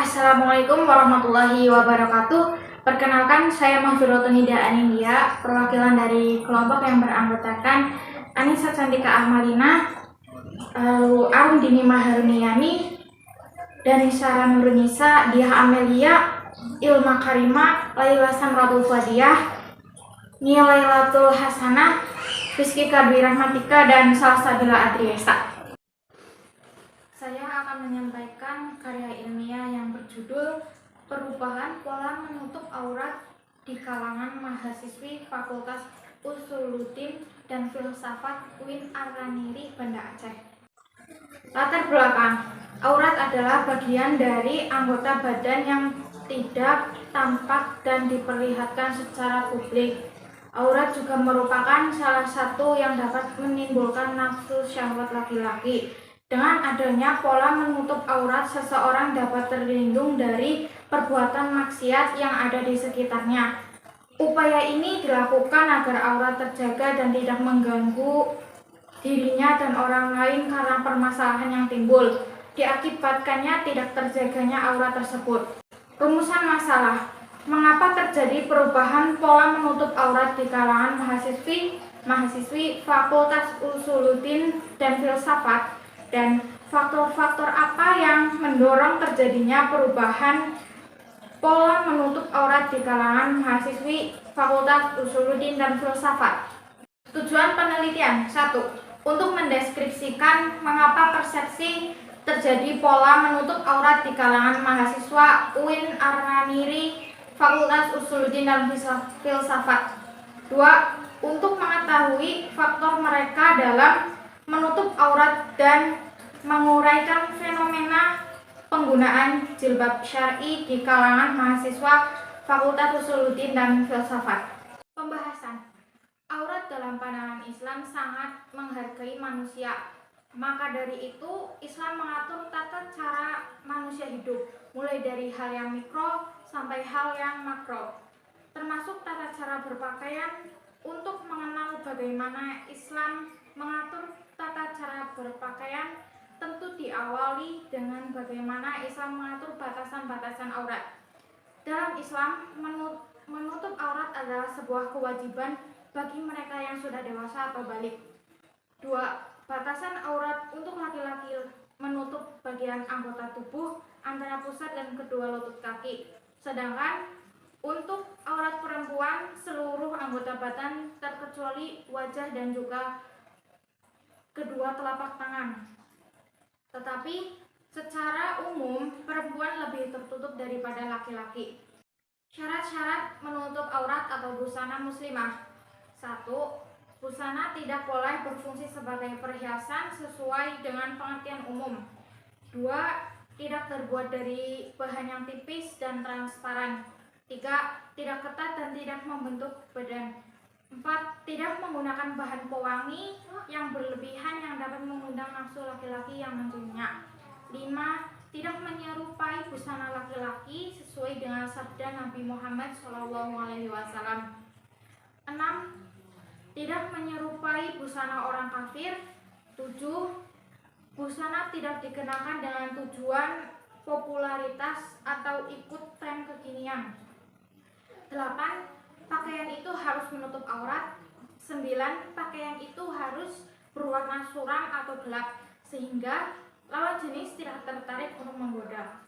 Assalamualaikum warahmatullahi wabarakatuh. Perkenalkan, saya Mahfiratun Nida Anindya, perwakilan dari kelompok yang beranggotakan Anissa Cantika Ahmalina, lalu Arundini Maharuniani, Danisara Nurunisa, Diah Amelia, Ilma Karima, Laila Samratul Fadiyah, Nia Lailatul Hasanah, Rizky Kadwi Rahmatika, dan Salsabila Adriesa. Saya akan menyampaikan karya ilmiah yang berjudul Perubahan Pola Menutup Aurat di Kalangan Mahasiswi Fakultas Usuluddin dan Filsafat UIN Ar-Raniri, Banda Aceh. Latar belakang: aurat adalah bagian dari anggota badan yang tidak tampak dan diperlihatkan secara publik. Aurat juga merupakan salah satu yang dapat menimbulkan nafsu syahwat laki-laki. Dengan adanya pola menutup aurat, seseorang dapat terlindung dari perbuatan maksiat yang ada di sekitarnya. Upaya ini dilakukan agar aurat terjaga dan tidak mengganggu dirinya dan orang lain karena permasalahan yang timbul diakibatkannya tidak terjaganya aurat tersebut. Rumusan masalah: mengapa terjadi perubahan pola menutup aurat di kalangan mahasiswi Fakultas Usuluddin dan Filsafat, dan faktor-faktor apa yang mendorong terjadinya perubahan pola menutup aurat di kalangan mahasiswi Fakultas Usuluddin dan Filsafat. Tujuan penelitian: 1. Untuk mendeskripsikan mengapa persepsi terjadi pola menutup aurat di kalangan mahasiswa UIN Ar-Raniri Fakultas Usuluddin dan Filsafat. 2. Untuk mengetahui faktor mereka dalam menutup aurat dan menguraikan fenomena penggunaan jilbab syar'i di kalangan mahasiswa Fakultas Usuluddin dan Filsafat. Pembahasan: aurat dalam pandangan Islam sangat menghargai manusia. Maka dari itu, Islam mengatur tata cara manusia hidup, mulai dari hal yang mikro sampai hal yang makro, termasuk tata cara berpakaian. Untuk mengenal bagaimana Islam mengatur tata cara berpakaian, tentu diawali dengan bagaimana Islam mengatur batasan-batasan aurat. Dalam Islam, menutup aurat adalah sebuah kewajiban bagi mereka yang sudah dewasa atau balik. 2. Batasan aurat untuk laki-laki menutup bagian anggota tubuh antara pusat dan kedua lutut kaki. Sedangkan untuk aurat perempuan, seluruh anggota badan terkecuali wajah dan juga kedua telapak tangan. Tetapi secara umum perempuan lebih tertutup daripada laki-laki. Syarat-syarat menutup aurat atau busana muslimah: 1. Busana tidak boleh berfungsi sebagai perhiasan sesuai dengan pengertian umum. 2. Tidak terbuat dari bahan yang tipis dan transparan. 3. Tidak ketat dan tidak membentuk badan. 4. Tidak menggunakan bahan pewangi yang berlebihan yang dapat mengundang nafsu laki-laki yang menciumnya. 5. Tidak menyerupai busana laki-laki sesuai dengan sabda Nabi Muhammad SAW. 6. Tidak menyerupai busana orang kafir. 7. Busana tidak dikenakan dengan tujuan popularitas atau ikut tren kekinian. 8. Pakaian itu harus menutup aurat. 9. Pakaian itu harus berwarna suram atau gelap, sehingga lawan jenis tidak tertarik untuk menggoda.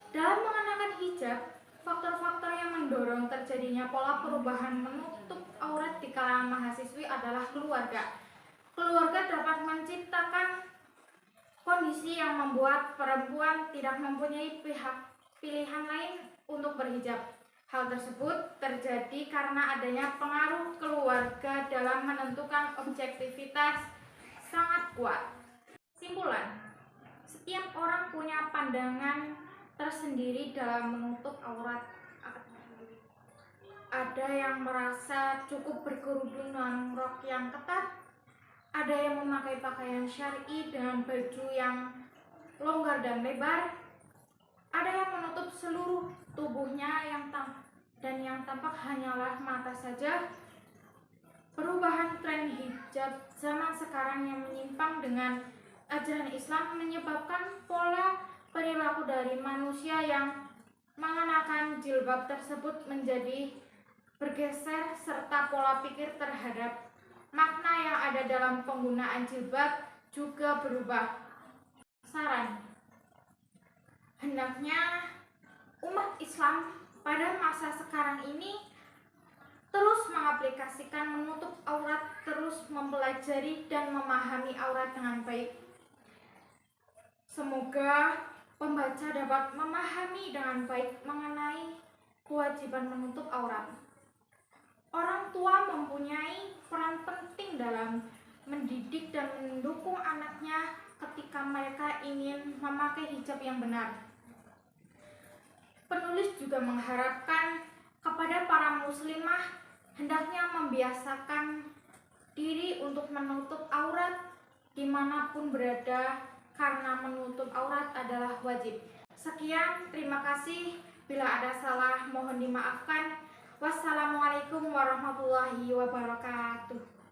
Dalam mengenakan hijab, faktor-faktor yang mendorong terjadinya pola perubahan menutup aurat di kalangan mahasiswi adalah keluarga. Keluarga dapat menciptakan kondisi yang membuat perempuan tidak mempunyai pilihan lain untuk berhijab. Hal tersebut terjadi karena adanya pengaruh keluarga dalam menentukan objektivitas sangat kuat. Simpulan: setiap orang punya pandangan tersendiri dalam menutup aurat. Ada yang merasa cukup berkerudung dengan rok yang ketat, ada yang memakai pakaian syar'i dengan baju yang longgar dan lebar, ada yang menutup seluruh tubuhnya dan yang tampak hanyalah mata saja. Perubahan tren hijab zaman sekarang yang menyimpang dengan ajaran Islam menyebabkan pola perilaku dari manusia yang mengenakan jilbab tersebut menjadi bergeser serta pola pikir terhadap makna yang ada dalam penggunaan jilbab juga berubah. Saran, hendaknya umat Islam pada masa sekarang ini terus mengaplikasikan menutup aurat, terus mempelajari dan memahami aurat dengan baik. Semoga pembaca dapat memahami dengan baik mengenai kewajiban menutup aurat. Orang tua mempunyai peran penting dalam mendidik dan mendukung anaknya ketika mereka ingin memakai hijab yang benar. Penulis juga mengharapkan kepada para muslimah hendaknya membiasakan diri untuk menutup aurat dimanapun berada, karena menutup aurat adalah wajib. Sekian, terima kasih. Bila ada salah mohon dimaafkan. Wassalamualaikum warahmatullahi wabarakatuh.